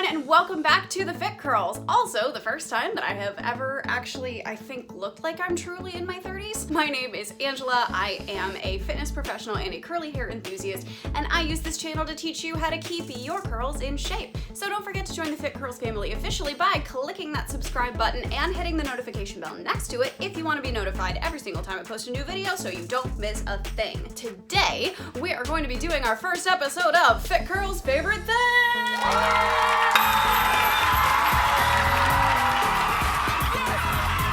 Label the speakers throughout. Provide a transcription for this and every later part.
Speaker 1: everyone, and welcome back to the Fit Curls. Also, the first time that I have ever actually, I think, looked like I'm truly in my 30s. My name is Angela. I am a fitness professional and a curly hair enthusiast, and I use this channel to teach you how to keep your curls in shape. So don't forget to join the Fit Curls family officially by clicking that subscribe button and hitting the notification bell next to it if you want to be notified every single time I post a new video so you don't miss a thing. Today, we are going to be doing our first episode of Fit Curls' Favorite Thing!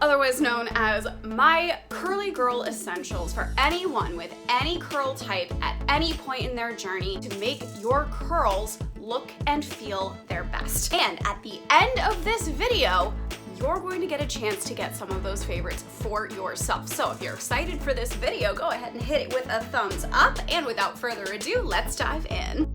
Speaker 1: Otherwise known as my curly girl essentials for anyone with any curl type at any point in their journey to make your curls look and feel their best. And at the end of this video, you're going to get a chance to get some of those favorites for yourself. So if you're excited for this video, go ahead and hit it with a thumbs up. And without further ado, let's dive in.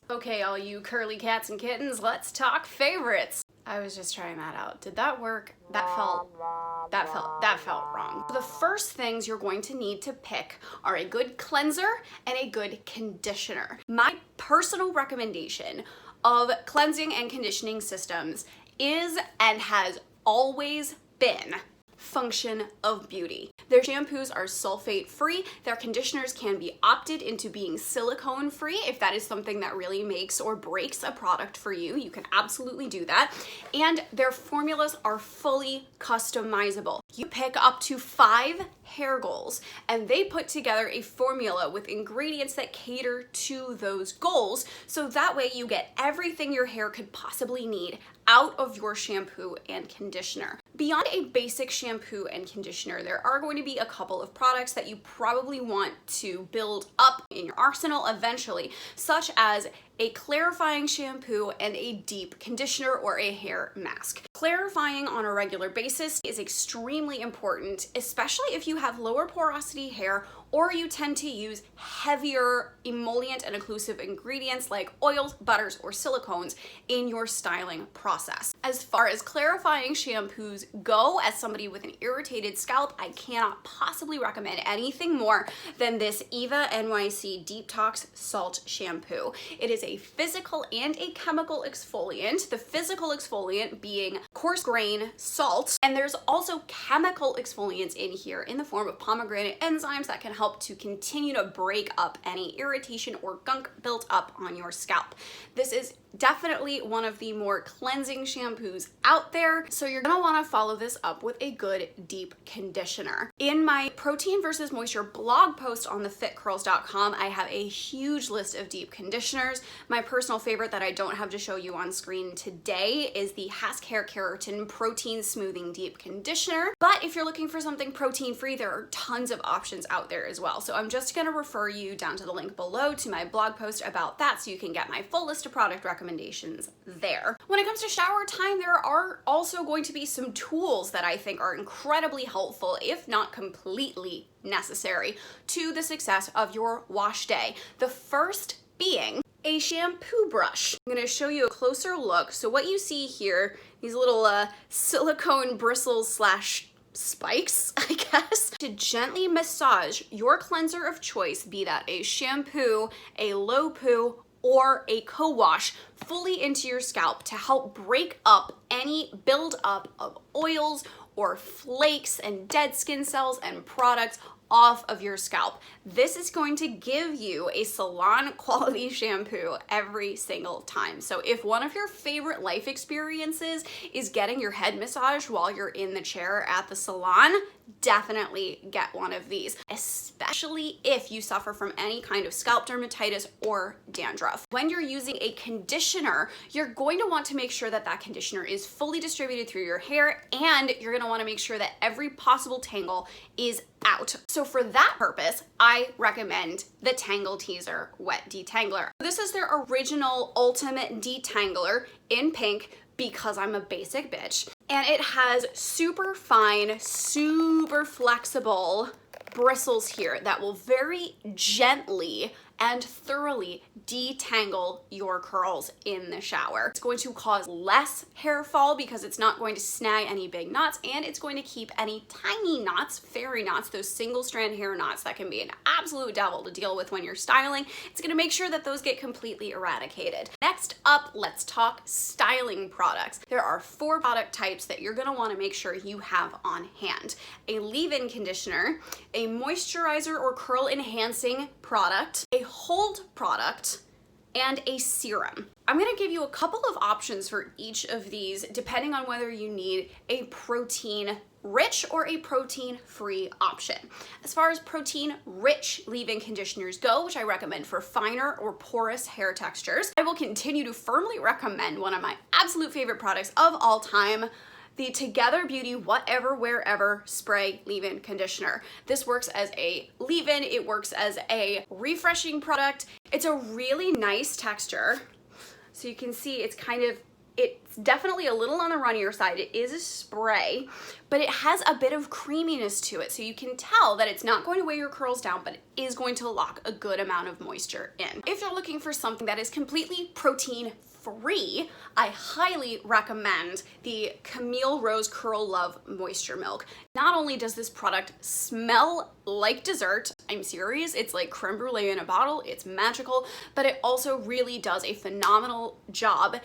Speaker 1: Okay, all you curly cats and kittens, let's talk favorites. I was just trying that out. Did that work? That felt wrong. The first things you're going to need to pick are a good cleanser and a good conditioner. My personal recommendation of cleansing and conditioning systems is and has always been Function of Beauty. Their shampoos are sulfate free. Their conditioners can be opted into being silicone free. If that is something that really makes or breaks a product for you, you can absolutely do that. And their formulas are fully customizable. You pick up to 5 hair goals and they put together a formula with ingredients that cater to those goals, so that way you get everything your hair could possibly need out of your shampoo and conditioner. Beyond a basic shampoo and conditioner, there are going to be a couple of products that you probably want to build up in your arsenal eventually, such as a clarifying shampoo and a deep conditioner or a hair mask. Clarifying on a regular basis is extremely important, especially if you have lower porosity hair or you tend to use heavier emollient and occlusive ingredients like oils, butters, or silicones in your styling process. As far as clarifying shampoos go, as somebody with an irritated scalp, I cannot possibly recommend anything more than this Eva NYC Detox Salt Shampoo. It is a physical and a chemical exfoliant, the physical exfoliant being coarse grain salt, and there's also chemical exfoliants in here in the form of pomegranate enzymes that can help to continue to break up any irritation or gunk built up on your scalp. This is definitely one of the more cleansing shampoos out there, so you're gonna wanna follow this up with a good deep conditioner. In my protein versus moisture blog post on thefitcurls.com, I have a huge list of deep conditioners. My personal favorite that I don't have to show you on screen today is the Hask Hair Keratin Protein Smoothing Deep Conditioner. But if you're looking for something protein-free, there are tons of options out there as well. So I'm just gonna refer you down to the link below to my blog post about that so you can get my full list of product recommendations there. When it comes to shower time, there are also going to be some tools that I think are incredibly helpful, if not completely necessary, to the success of your wash day. The first being a shampoo brush. I'm gonna show you a closer look. So what you see here, these little silicone bristles slash spikes, I guess, to gently massage your cleanser of choice, be that a shampoo, a low poo, or a co-wash fully into your scalp to help break up any buildup of oils or flakes and dead skin cells and products off of your scalp. This is going to give you a salon quality shampoo every single time. So if one of your favorite life experiences is getting your head massaged while you're in the chair at the salon, definitely get one of these, especially if you suffer from any kind of scalp dermatitis or dandruff. When you're using a conditioner, you're going to want to make sure that that conditioner is fully distributed through your hair, and you're going to want to make sure that every possible tangle is out. So for that purpose, I recommend the Tangle Teaser Wet Detangler. This is their original ultimate detangler in pink, because I'm a basic bitch. And it has super fine, super flexible bristles here that will very gently and thoroughly detangle your curls in the shower. It's going to cause less hair fall because it's not going to snag any big knots, and it's going to keep any tiny knots, fairy knots, those single strand hair knots that can be an absolute devil to deal with when you're styling. It's going to make sure that those get completely eradicated. Next up, let's talk styling products. There are 4 product types that you're going to want to make sure you have on hand. A leave-in conditioner, a moisturizer or curl enhancing product, a hold product, and a serum. I'm gonna give you a couple of options for each of these depending on whether you need a protein rich or a protein free option. As far as protein rich leave-in conditioners go, which I recommend for finer or porous hair textures, I will continue to firmly recommend one of my absolute favorite products of all time, the Together Beauty Whatever Wherever Spray Leave-In Conditioner. This works as a leave-in, it works as a refreshing product. It's a really nice texture. So you can see it's definitely a little on the runnier side. It is a spray, but it has a bit of creaminess to it. So you can tell that it's not going to weigh your curls down, but it is going to lock a good amount of moisture in. If you're looking for something that is completely protein free, I highly recommend the Camille Rose Curl Love Moisture Milk. Not only does this product smell like dessert, I'm serious, it's like creme brulee in a bottle, it's magical, but it also really does a phenomenal job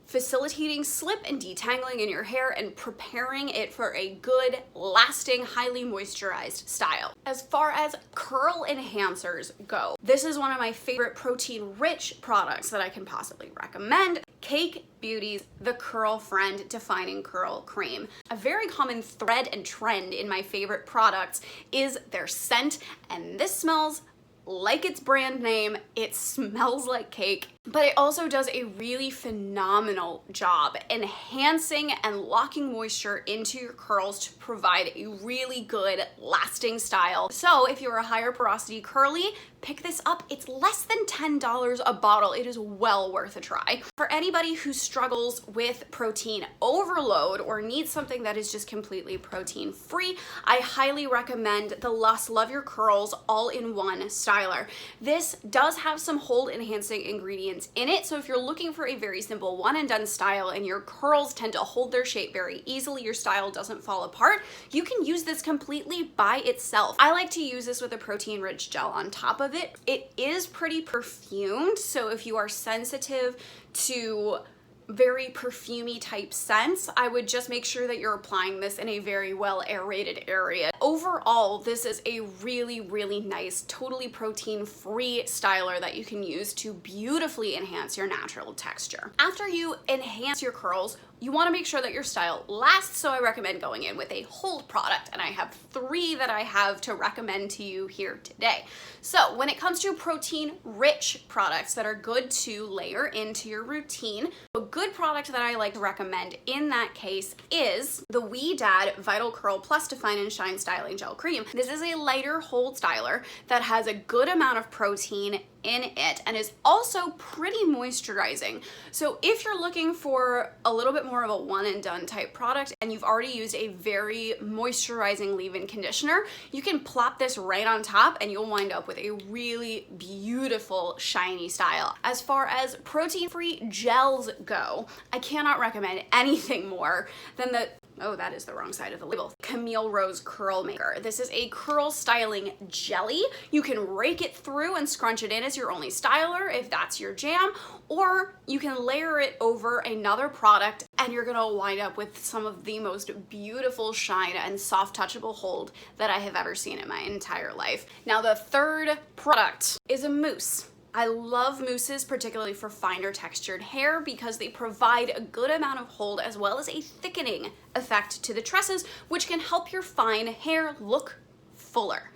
Speaker 1: facilitating slip and detangling in your hair and preparing it for a good, lasting, highly moisturized style. As far as curl enhancers go, this is one of my favorite protein-rich products that I can possibly recommend. Cake Beauty's The Curl Friend Defining Curl Cream. A very common thread and trend in my favorite products is their scent, and this smells like its brand name. It smells like cake, but it also does a really phenomenal job enhancing and locking moisture into your curls to provide a really good lasting style. So if you're a higher porosity curly, pick this up. It's less than $10 a bottle. It is well worth a try. For anybody who struggles with protein overload or needs something that is just completely protein free, I highly recommend the Lush Love Your Curls All-in-One Styler. This does have some hold enhancing ingredients in it, so if you're looking for a very simple one and done style and your curls tend to hold their shape very easily, your style doesn't fall apart, you can use this completely by itself. I like to use this with a protein rich gel on top of it. It is pretty perfumed, so if you are sensitive to very perfumey type scents, I would just make sure that you're applying this in a very well aerated area. Overall, this is a really, really nice, totally protein free styler that you can use to beautifully enhance your natural texture. After you enhance your curls, you want to make sure that your style lasts, so I recommend going in with a hold product, and I have 3 that I have to recommend to you here today. So when it comes to protein-rich products that are good to layer into your routine, a good product that I like to recommend in that case is the Ouidad Vital Curl Plus Define and Shine Styling Gel Cream. This is a lighter hold styler that has a good amount of protein in it and is also pretty moisturizing. So if you're looking for a little bit more of a one and done type product and you've already used a very moisturizing leave-in conditioner, you can plop this right on top and you'll wind up with a really beautiful shiny style. As far as protein-free gels go, I cannot recommend anything more than the that is the wrong side of the label. Camille Rose Curl Maker. This is a curl styling jelly. You can rake it through and scrunch it in as your only styler if that's your jam, or you can layer it over another product and you're gonna wind up with some of the most beautiful shine and soft touchable hold that I have ever seen in my entire life. Now the third product is a mousse. I love mousses, particularly for finer textured hair, because they provide a good amount of hold as well as a thickening effect to the tresses, which can help your fine hair look fuller.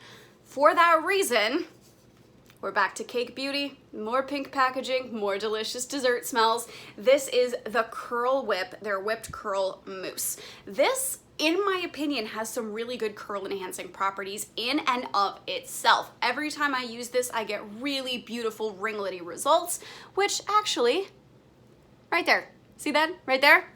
Speaker 1: For that reason, we're back to Cake Beauty, more pink packaging, more delicious dessert smells. This is the Curl Whip, their whipped curl mousse. This, in my opinion, has some really good curl enhancing properties in and of itself. Every time I use this, I get really beautiful ringlety results, which actually, right there, see that right there?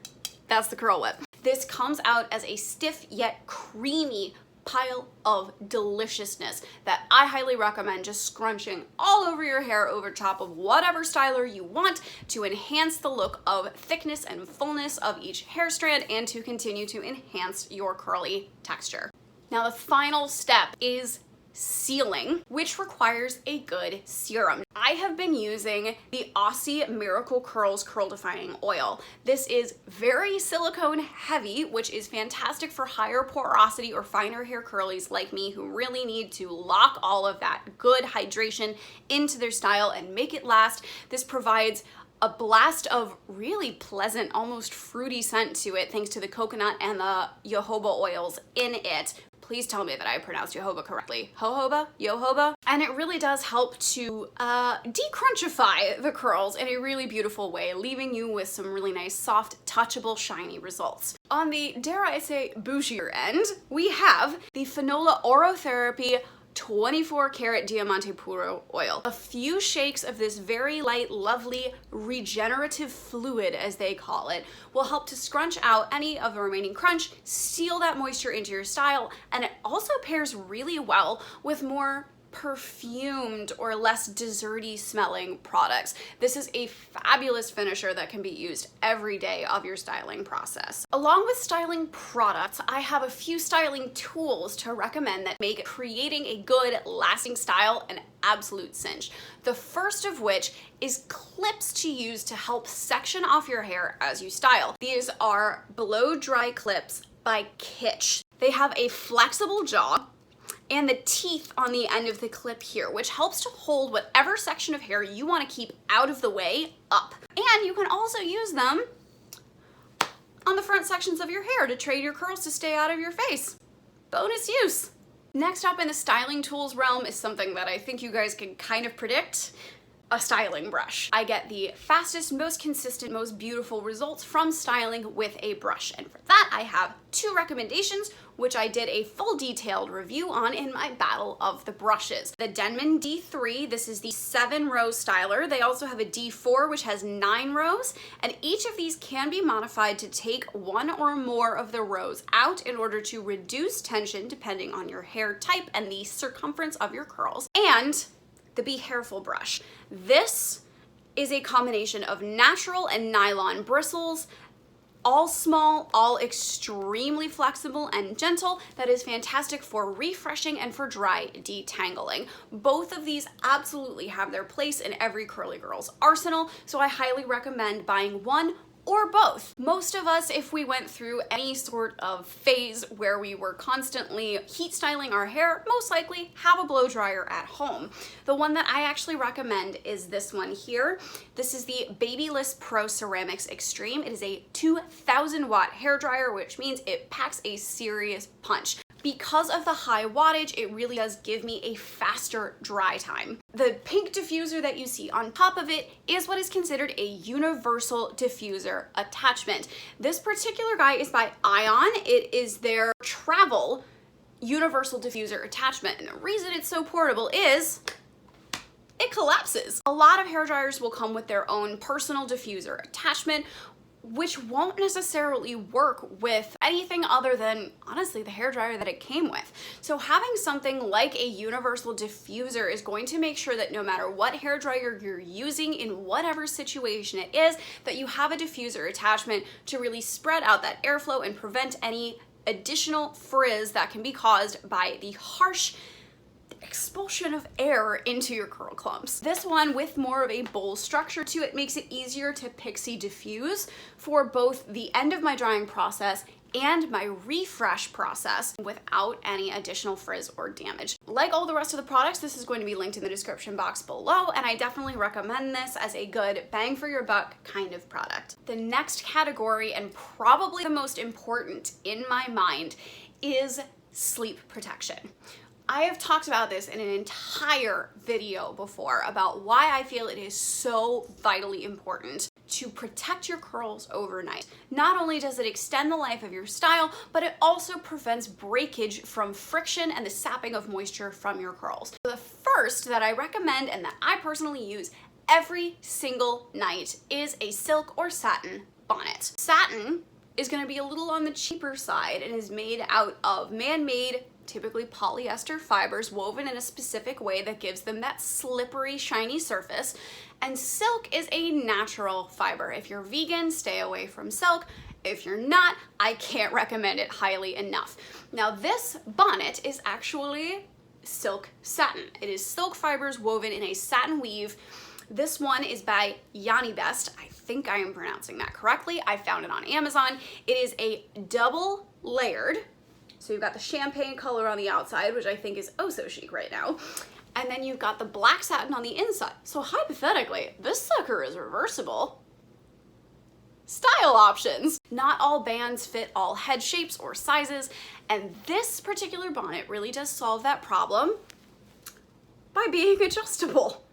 Speaker 1: That's the Curl Whip. This comes out as a stiff yet creamy pile of deliciousness that I highly recommend just scrunching all over your hair over top of whatever styler you want to enhance the look of thickness and fullness of each hair strand and to continue to enhance your curly texture. Now the final step is sealing, which requires a good serum. I have been using the Aussie Miracle Curls Curl Defining Oil. This is very silicone heavy, which is fantastic for higher porosity or finer hair curlies like me who really need to lock all of that good hydration into their style and make it last. This provides a blast of really pleasant, almost fruity scent to it thanks to the coconut and the jojoba oils in it. Please tell me that I pronounced jojoba correctly. Jojoba? Jojoba? And it really does help to decrunchify the curls in a really beautiful way, leaving you with some really nice, soft, touchable, shiny results. On the, dare I say, bougier end, we have the Fanola Orotherapy 24 karat Diamante Puro oil. A few shakes of this very light, lovely, regenerative fluid, as they call it, will help to scrunch out any of the remaining crunch, seal that moisture into your style, and it also pairs really well with more perfumed or less desserty smelling products. This is a fabulous finisher that can be used every day of your styling process. Along with styling products, I have a few styling tools to recommend that make creating a good lasting style an absolute cinch. The first of which is clips to use to help section off your hair as you style. These are blow dry clips by Kitsch. They have a flexible jaw and the teeth on the end of the clip here, which helps to hold whatever section of hair you want to keep out of the way up. And you can also use them on the front sections of your hair to trade your curls to stay out of your face. Bonus use. Next up in the styling tools realm is something that I think you guys can kind of predict. A styling brush. I get the fastest, most consistent, most beautiful results from styling with a brush. And for that, I have two recommendations, which I did a full detailed review on in my battle of the brushes. The Denman D3, this is the 7-row styler. They also have a D4, which has 9 rows, and each of these can be modified to take one or more of the rows out in order to reduce tension depending on your hair type and the circumference of your curls. And the Be Hairful brush. This is a combination of natural and nylon bristles, all small, all extremely flexible and gentle, that is fantastic for refreshing and for dry detangling. Both of these absolutely have their place in every curly girl's arsenal, so I highly recommend buying one or both. Most of us, if we went through any sort of phase where we were constantly heat styling our hair, most likely have a blow dryer at home. The one that I actually recommend is this one here. This is the Babyliss Pro Ceramics Extreme. It is a 2000 watt hair dryer, which means it packs a serious punch. Because of the high wattage, it really does give me a faster dry time. The pink diffuser that you see on top of it is what is considered a universal diffuser attachment. This particular guy is by Ion. It is their travel universal diffuser attachment. And the reason it's so portable is it collapses. A lot of hair dryers will come with their own personal diffuser attachment, which won't necessarily work with anything other than, honestly, the hairdryer that it came with. So having something like a universal diffuser is going to make sure that no matter what hairdryer you're using in whatever situation it is, that you have a diffuser attachment to really spread out that airflow and prevent any additional frizz that can be caused by the harsh expulsion of air into your curl clumps. This one, with more of a bowl structure to it, makes it easier to pixie diffuse for both the end of my drying process and my refresh process without any additional frizz or damage. Like all the rest of the products, this is going to be linked in the description box below, and I definitely recommend this as a good bang for your buck kind of product. The next category, and probably the most important in my mind, is sleep protection. I have talked about this in an entire video before about why I feel it is so vitally important to protect your curls overnight. Not only does it extend the life of your style, but it also prevents breakage from friction and the sapping of moisture from your curls. So the first that I recommend and that I personally use every single night is a silk or satin bonnet. Satin is going to be a little on the cheaper side and is made out of man-made typically polyester fibers woven in a specific way that gives them that slippery, shiny surface. And silk is a natural fiber. If you're vegan, stay away from silk. If you're not, I can't recommend it highly enough. Now this bonnet is actually silk satin. It is silk fibers woven in a satin weave. This one is by Yanni Best. I think I am pronouncing that correctly. I found it on Amazon. It is a double layered. So you've got the champagne color on the outside, which I think is oh so chic right now. And then you've got the black satin on the inside. So hypothetically, this sucker is reversible. Style options. Not all bands fit all head shapes or sizes, and this particular bonnet really does solve that problem by being adjustable.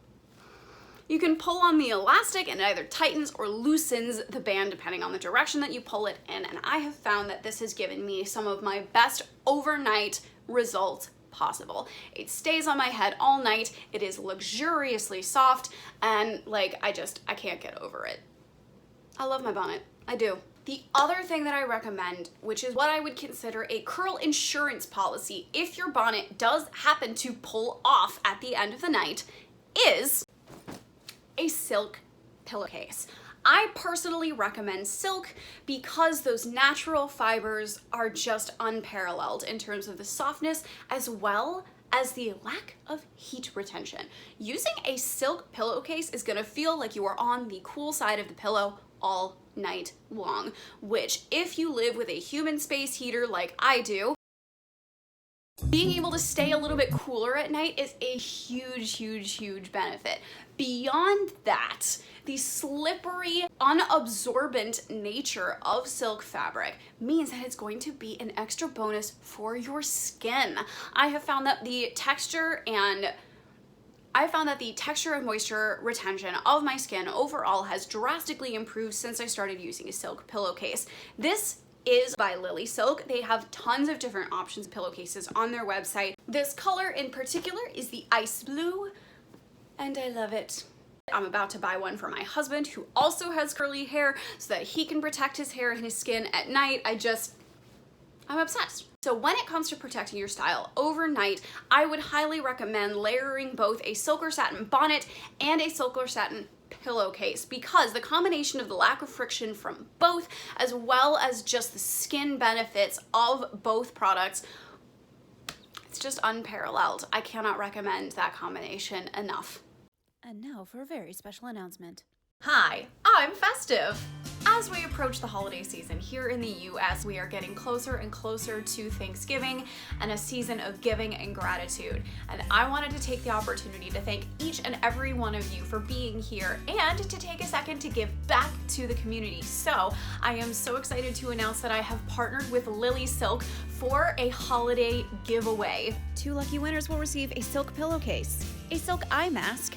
Speaker 1: You can pull on the elastic and it either tightens or loosens the band depending on the direction that you pull it in, and I have found that this has given me some of my best overnight results possible. It stays on my head all night, it is luxuriously soft, and like I can't get over it. I love my bonnet, I do. The other thing that I recommend, which is what I would consider a curl insurance policy if your bonnet does happen to pull off at the end of the night, is a silk pillowcase. I personally recommend silk because those natural fibers are just unparalleled in terms of the softness as well as the lack of heat retention. Using a silk pillowcase is gonna feel like you are on the cool side of the pillow all night long, which if you live with a human space heater like I do, being able to stay a little bit cooler at night is a huge benefit. Beyond that, the slippery, unabsorbent nature of silk fabric means that it's going to be an extra bonus for your skin. I have found that the texture and moisture retention of my skin overall has drastically improved since I started using a silk pillowcase. This is by LilySilk. They have tons of different options of pillowcases on their website. This color in particular is the ice blue, and I love it. I'm about to buy one for my husband who also has curly hair so that he can protect his hair and his skin at night. I'm obsessed. So when it comes to protecting your style overnight, I would highly recommend layering both a silk or satin bonnet and a silk or satin pillowcase, because the combination of the lack of friction from both as well as just the skin benefits of both products, it's just unparalleled. I cannot recommend that combination enough.
Speaker 2: And now for a very special announcement.
Speaker 1: Hi, I'm Festive. As we approach the holiday season here in the US, we are getting closer and closer to Thanksgiving and a season of giving and gratitude. And I wanted to take the opportunity to thank each and every one of you for being here and to take a second to give back to the community. So I am so excited to announce that I have partnered with LilySilk for a holiday giveaway.
Speaker 2: 2 lucky winners will receive a silk pillowcase, a silk eye mask,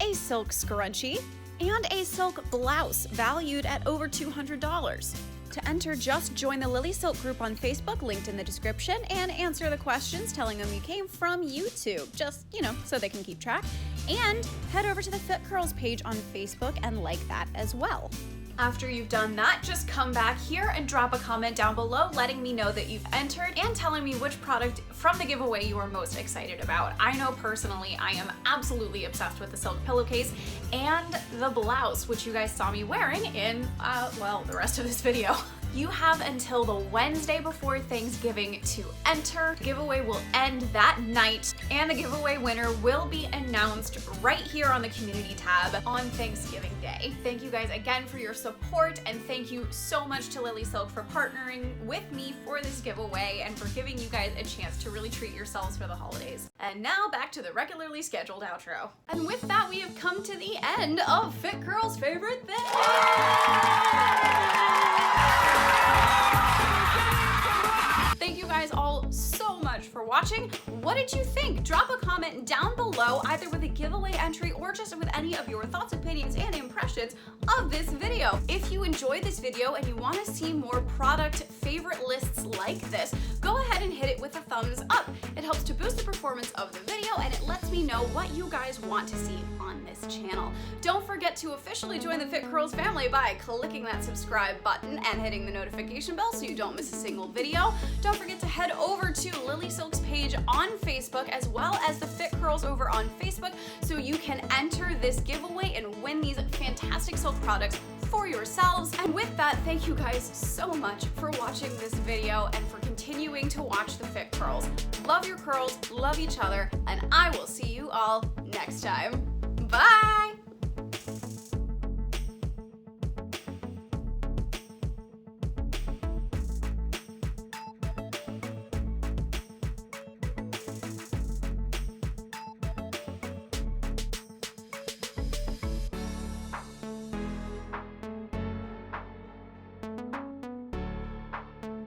Speaker 2: a silk scrunchie, and a silk blouse valued at over $200. To enter, just join the LilySilk group on Facebook, linked in the description, and answer the questions telling them you came from YouTube, just, so they can keep track. And head over to the Fit Curls page on Facebook and like that as well.
Speaker 1: After you've done that, just come back here and drop a comment down below letting me know that you've entered and telling me which product from the giveaway you are most excited about. I know personally I am absolutely obsessed with the silk pillowcase and the blouse, which you guys saw me wearing in, the rest of this video. You have until the Wednesday before Thanksgiving to enter. The giveaway will end that night, and the giveaway winner will be announced right here on the community tab on Thanksgiving Day. Thank you guys again for your support, and thank you so much to LilySilk for partnering with me for this giveaway and for giving you guys a chance to really treat yourselves for the holidays. And now back to the regularly scheduled outro. And with that, we have come to the end of Fit Girl's favorite thing. Thank you guys all so much for watching. What did you think? Drop a comment down below, either with a giveaway entry or just with any of your thoughts, opinions, and impressions of this video. If you enjoyed this video and you want to see more product favorite lists like this, go ahead and hit it with a thumbs up. It helps to boost the performance of the video, and it lets me know what you guys want to see on this channel. Don't forget to officially join the Fit Curls family by clicking that subscribe button and hitting the notification bell so you don't miss a single video. Don't forget to head over to LilySilk's page on Facebook as well as the Fit Curls over on Facebook, so you can enter this giveaway and win these fantastic silk products for yourselves. And with that, thank you guys so much for watching this video and for continuing to watch the Fit Curls. Love your curls, love each other, and I will see you all next time. Bye!